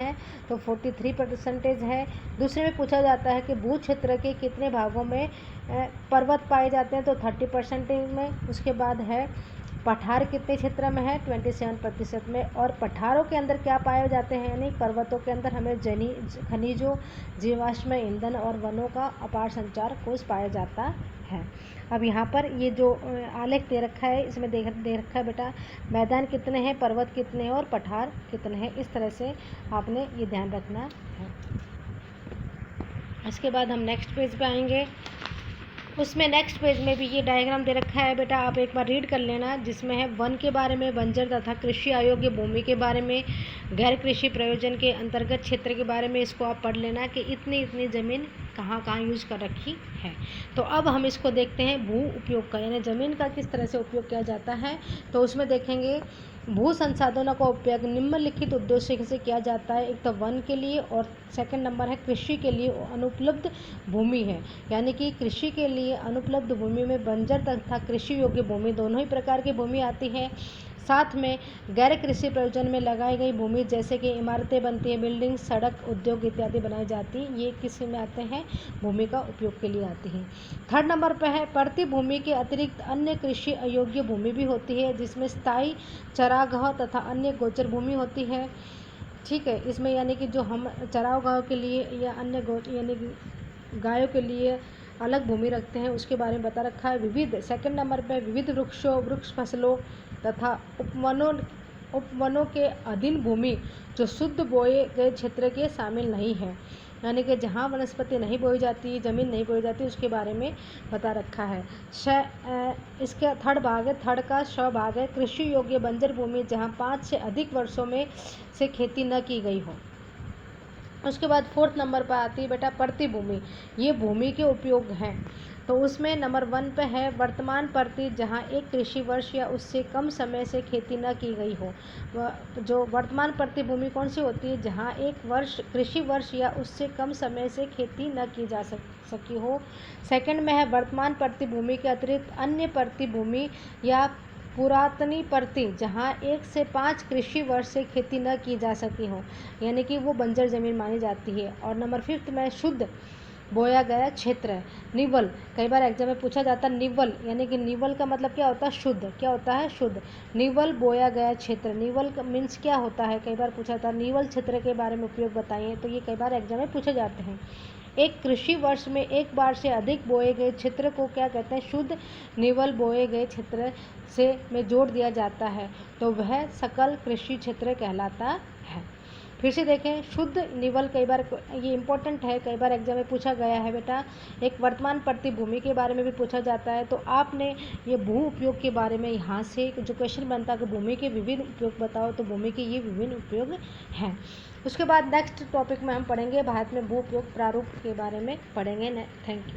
है तो 43% है। दूसरे में पूछा जाता है कि भू क्षेत्र के कितने भागों में पर्वत पाए जाते हैं तो 30% में। उसके बाद है पठार कितने क्षेत्र में है 27% में। और पठारों के अंदर क्या पाए जाते हैं, यानी पर्वतों के अंदर हमें खनिजों, जीवाश्म ईंधन और वनों का अपार संचार कोष पाया जाता है। अब यहाँ पर ये जो आलेख दे रखा है इसमें दे रखा है बेटा मैदान कितने हैं, पर्वत कितने हैं और पठार कितने हैं, इस तरह से आपने ये ध्यान रखना है। इसके बाद हम नेक्स्ट पेज पे आएंगे। उसमें नेक्स्ट पेज में भी ये डायग्राम दे रखा है बेटा, आप एक बार रीड कर लेना, जिसमें है वन के बारे में, बंजर तथा कृषि अयोग्य भूमि के बारे में, गैर कृषि प्रयोजन के अंतर्गत क्षेत्र के बारे में इसको आप पढ़ लेना कि इतनी इतनी ज़मीन कहाँ कहाँ यूज कर रखी है। तो अब हम इसको देखते हैं भू उपयोग का, यानी ज़मीन का किस तरह से उपयोग किया जाता है। तो उसमें देखेंगे भू संसाधनों का उपयोग निम्नलिखित उद्देश्य से किया जाता है। एक तो वन के लिए और सेकंड नंबर है कृषि के लिए अनुपलब्ध भूमि है, यानी कि कृषि के लिए अनुपलब्ध भूमि में बंजर तथा कृषि योग्य भूमि दोनों ही प्रकार की भूमि आती है। साथ में गैर कृषि प्रयोजन में लगाई गई भूमि जैसे कि इमारतें बनती हैं, बिल्डिंग, सड़क, उद्योग इत्यादि बनाई जाती हैं, ये किस में आते हैं, भूमि का उपयोग के लिए आती हैं। थर्ड नंबर पर है पड़ती भूमि के अतिरिक्त अन्य कृषि अयोग्य भूमि भी होती है, जिसमें स्थायी चरागाह तथा अन्य गोचर भूमि होती है। ठीक है, इसमें यानी कि जो हम चरागाह के लिए या अन्य यानी गायों के लिए अलग भूमि रखते हैं उसके बारे में बता रखा है। विविध सेकंड नंबर पे विविध वृक्ष फसलों तथा उपवनों के अधीन भूमि जो शुद्ध बोए गए क्षेत्र के शामिल नहीं है, यानी कि जहाँ वनस्पति नहीं बोई जाती, ज़मीन नहीं बोई जाती, उसके बारे में बता रखा है। इसका थर्ड भाग है, थर्ड का श भाग है कृषि योग्य बंजर भूमि जहाँ 5 से अधिक वर्षों में से खेती न की गई हो। उसके बाद फोर्थ नंबर पर आती है बेटा पड़ती भूमि, ये भूमि के उपयोग हैं। तो उसमें नंबर 1 पे है वर्तमान पड़ती जहाँ एक कृषि वर्ष या उससे कम समय से खेती न की गई हो। जो वर्तमान पड़ती भूमि कौन सी होती है, जहाँ एक वर्ष कृषि वर्ष या उससे कम समय से खेती न की जा सकी हो। सेकंड में है वर्तमान पड़ती भूमि के अतिरिक्त अन्य पड़ती भूमि या पुरातनी पड़ती जहाँ 1 से 5 कृषि वर्ष से खेती न की जा सकी हो, यानी कि वो बंजर ज़मीन मानी जाती है। और नंबर 5 में शुद्ध बोया गया क्षेत्र, निवल, कई बार एग्जाम में पूछा जाता है निवल, यानी कि निवल का मतलब क्या होता है, शुद्ध, क्या होता है, शुद्ध। निवल बोया गया क्षेत्र, निवल का मीन्स क्या होता है, कई बार पूछा जाता है निवल क्षेत्र के बारे में उपयोग बताइए, तो ये कई बार एग्जाम में पूछे जाते हैं। एक कृषि वर्ष में एक बार से अधिक बोए गए क्षेत्र को क्या कहते हैं, शुद्ध निवल बोए गए क्षेत्र से में जोड़ दिया जाता है, तो वह सकल कृषि क्षेत्र कहलाता है। फिर से देखें, शुद्ध निवल, कई बार ये इंपॉर्टेंट है, कई बार एग्जाम में पूछा गया है बेटा। एक वर्तमान पड़ती भूमि के बारे में भी पूछा जाता है, तो आपने ये भू उपयोग के बारे में यहाँ से जो क्वेश्चन बनता है कि भूमि के विभिन्न उपयोग बताओ, तो भूमि के ये विभिन्न उपयोग हैं। उसके बाद नेक्स्ट टॉपिक में हम पढ़ेंगे भारत में भू उपयोग प्रारूप के बारे में पढ़ेंगे। Thank you.